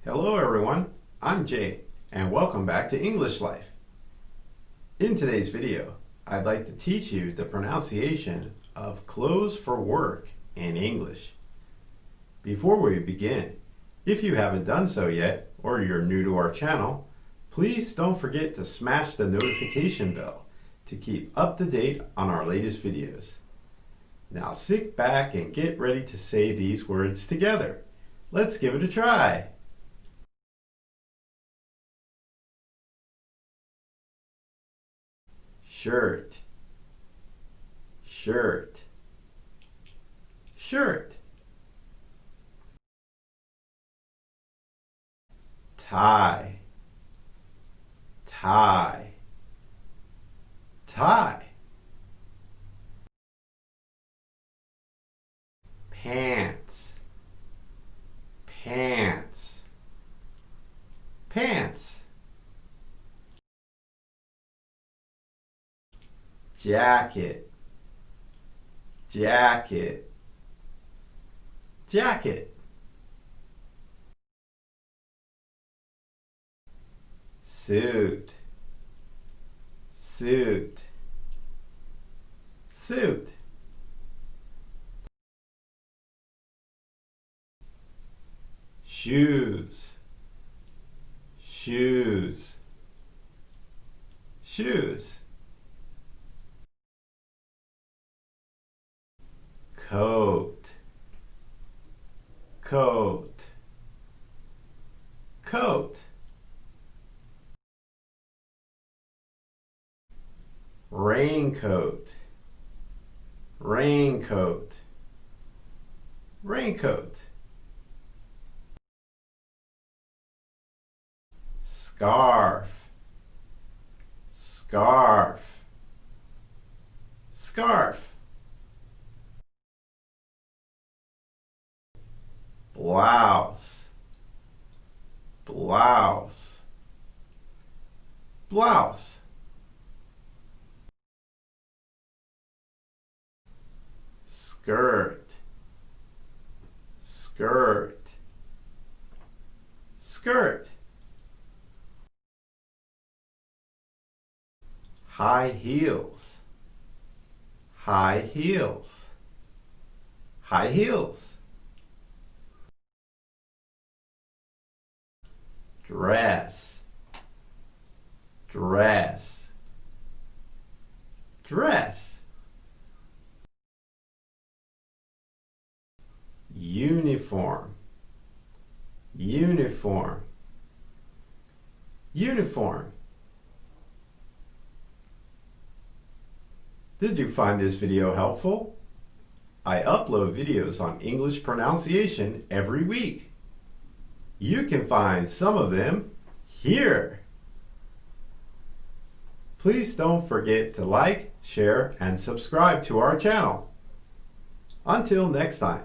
Hello everyone, I'm Jay, and welcome back to English Life. In today's video, I'd like to teach you the pronunciation of clothes for work in English. Before we begin, if you haven't done so yet, or you're new to our channel, please don't forget to smash the notification bell to keep up to date on our latest videos. Now sit back and get ready to say these words together. Let's give it a try. Shirt, shirt, shirt. Tie, tie, tie. Pants, pants, pants. Jacket, jacket, jacket. Suit, suit, suit. Shoes, shoes, shoes. Coat, coat, coat. Raincoat, raincoat, raincoat. Scarf, scarf, scarf. Blouse, blouse, blouse. Skirt, skirt, skirt. High heels, high heels, high heels. Dress, dress, dress. Uniform, uniform, uniform. Did you find this video helpful? I upload videos on English pronunciation every week. You can find some of them here. Please don't forget to like, share, and subscribe to our channel. Until next time,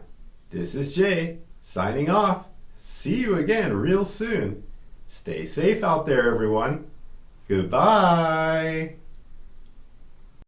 this is Jay signing off. See you again real soon. Stay safe out there, everyone. Goodbye.